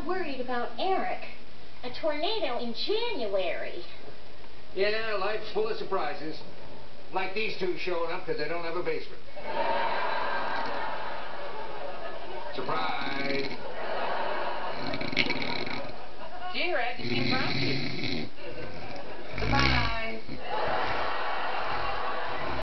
worried about Eric. A tornado in January. Yeah, life's full of surprises. Like these two showing up because they don't have a basement. Surprise! Gee, Red, you seem grumpy. Surprise!